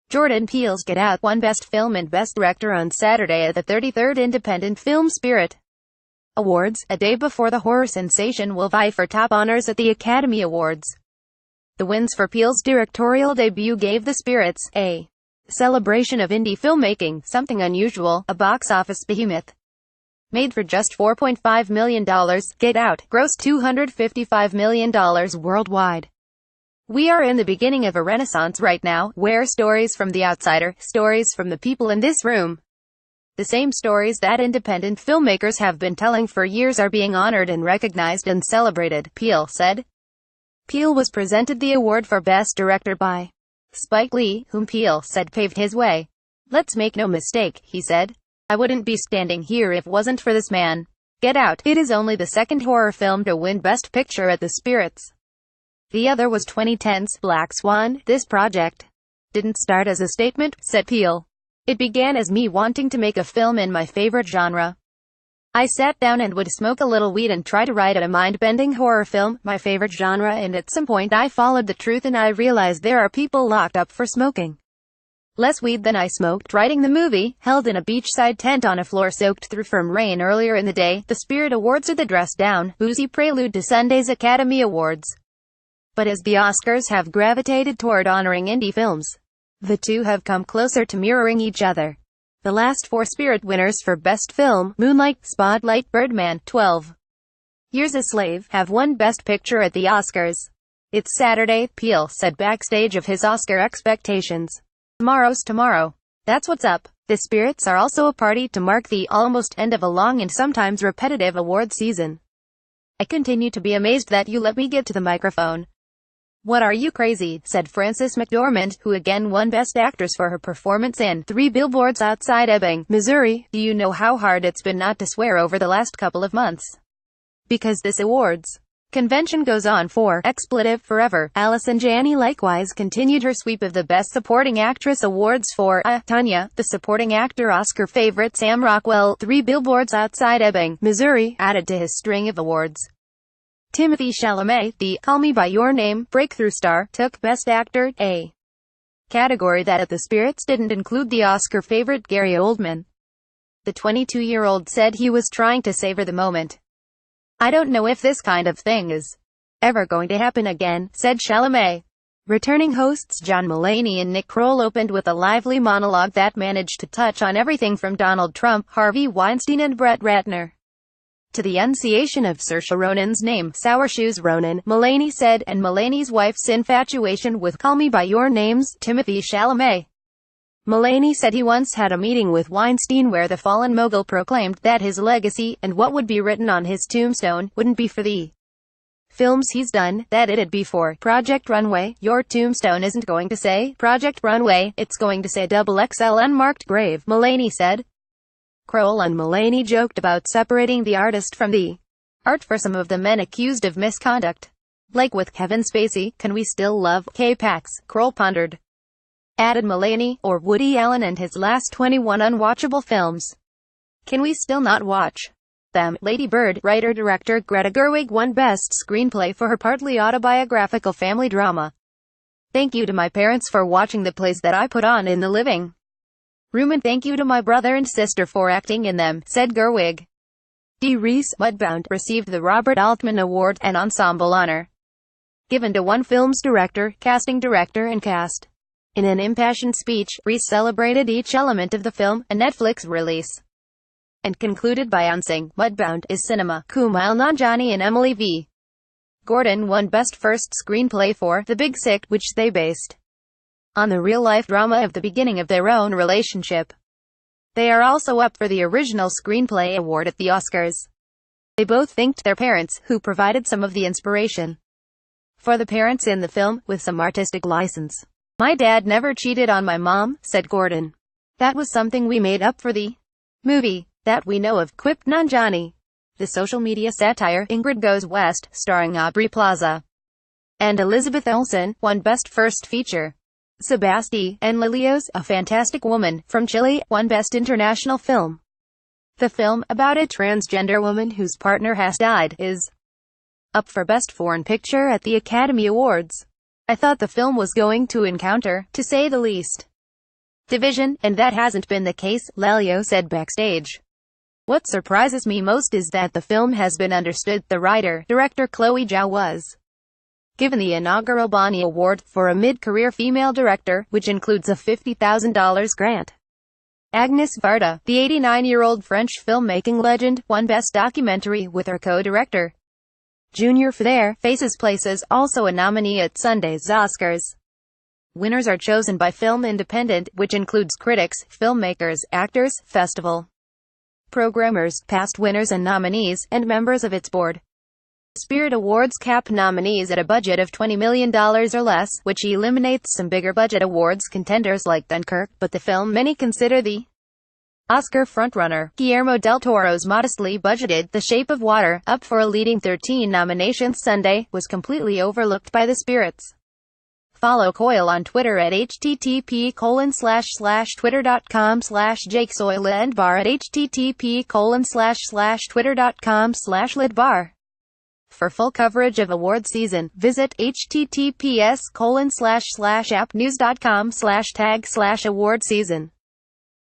Jordan Peele's Get Out won Best Film and Best Director on Saturday at the 33rd Independent Film Spirit Awards, a day before the horror sensation will vie for top honors at the Academy Awards. The wins for Peele's directorial debut gave the Spirits a celebration of indie filmmaking, something unusual. A box office behemoth. Made for just $4.5 million, Get Out grossed $255 million worldwide. We are in the beginning of a renaissance right now, where stories from the outsider, stories from the people in this room, the same stories that independent filmmakers have been telling for years, are being honored and recognized and celebrated, Peele said. Peele was presented the award for Best Director by Spike Lee, whom Peele said paved his way. "Let's make no mistake," he said. "I wouldn't be standing here if it wasn't for this man." Get Out. It is only the second horror film to win Best Picture at the Spirits. The other was 2010's Black Swan. "This project didn't start as a statement," said Peele. "It began as me wanting to make a film in my favorite genre. I sat down and would smoke a little weed and try to write a mind-bending horror film, my favorite genre, and at some point I followed the truth and I realized there are people locked up for smoking less weed than I smoked writing the movie." Held in a beachside tent on a floor soaked through from rain earlier in the day, the Spirit Awards are the dressed-down, boozy prelude to Sunday's Academy Awards. But as the Oscars have gravitated toward honoring indie films, the two have come closer to mirroring each other. The last four Spirit winners for Best Film, Moonlight, Spotlight, Birdman, 12 Years a Slave, have won Best Picture at the Oscars. "It's Saturday," Peele said backstage of his Oscar expectations. "Tomorrow's tomorrow. That's what's up." The Spirits are also a party to mark the almost end of a long and sometimes repetitive award season. "I continue to be amazed that you let me get to the microphone." "What, are you crazy?" said Frances McDormand, who again won Best Actress for her performance in Three Billboards Outside Ebbing, Missouri. "Do you know how hard it's been not to swear over the last couple of months? Because this awards convention goes on for expletive forever." Allison Janney likewise continued her sweep of the Best Supporting Actress awards for Tanya, the supporting actor Oscar favorite Sam Rockwell, Three Billboards Outside Ebbing, Missouri, added to his string of awards. Timothée Chalamet, the Call Me By Your Name breakthrough star, took Best Actor, a category that at the Spirits didn't include the Oscar favorite Gary Oldman. The 22-year-old said he was trying to savor the moment. "I don't know if this kind of thing is ever going to happen again," said Chalamet. Returning hosts John Mulaney and Nick Kroll opened with a lively monologue that managed to touch on everything from Donald Trump, Harvey Weinstein and Brett Ratner, to the enunciation of Saoirse Ronan's name, Sour Shoes Ronan, Mulaney said, and Mulaney's wife's infatuation with Call Me By Your Name's Timothée Chalamet. Mulaney said he once had a meeting with Weinstein where the fallen mogul proclaimed that his legacy, and what would be written on his tombstone, wouldn't be for the films he's done, that it'd be for Project Runway. "Your tombstone isn't going to say Project Runway, it's going to say XXL unmarked grave," Mulaney said. Kroll and Mulaney joked about separating the artist from the art for some of the men accused of misconduct. "Like with Kevin Spacey, can we still love K-Pax?" Kroll pondered. Added Mulaney, "or Woody Allen and his last 21 unwatchable films. Can we still not watch them?" Lady Bird writer-director Greta Gerwig won Best Screenplay for her partly autobiographical family drama. "Thank you to my parents for watching the plays that I put on in the living room, and thank you to my brother and sister for acting in them," said Gerwig. Dee Reese, Mudbound, received the Robert Altman Award, an ensemble honor given to one film's director, casting director and cast. In an impassioned speech, Reese celebrated each element of the film, a Netflix release, and concluded by announcing, "Mudbound is cinema." Kumail Nanjiani and Emily V. Gordon won Best First Screenplay for The Big Sick, which they based on the real-life drama of the beginning of their own relationship. They are also up for the Original Screenplay Award at the Oscars. They both thanked their parents, who provided some of the inspiration for the parents in the film, with some artistic license. "My dad never cheated on my mom," said Gordon. "That was something we made up for the movie, that we know of," quipped Nanjiani. The social media satire, Ingrid Goes West, starring Aubrey Plaza and Elizabeth Olsen, won Best First Feature. Sebastián and Lilios, A Fantastic Woman, from Chile, won Best International Film. The film, about a transgender woman whose partner has died, is up for Best Foreign Picture at the Academy Awards. "I thought the film was going to encounter, to say the least, division, and that hasn't been the case, Lelio said backstage. What surprises me most is that the film has been understood. The writer-director Chloe Zhao was given the inaugural Bonnie Award for a mid-career female director, which includes a $50,000 grant. Agnes Varda, the 89-year-old French filmmaking legend, won Best Documentary with her co-director Junior Fares, Faces Places, also a nominee at Sunday's Oscars. Winners are chosen by Film Independent, which includes critics, filmmakers, actors, festival programmers, past winners and nominees, and members of its board. Spirit Awards cap nominees at a budget of $20 million or less, which eliminates some bigger budget awards contenders like Dunkirk, but the film many consider the Oscar frontrunner. Guillermo del Toro's modestly budgeted The Shape of Water, up for a leading 13 nominations Sunday, was completely overlooked by the Spirits. Follow Coyle on Twitter at http://twitter.com/jakesoila and Barr at http://twitter.com/lidbar. For full coverage of award season, visit https://appnews.com/tag/award season.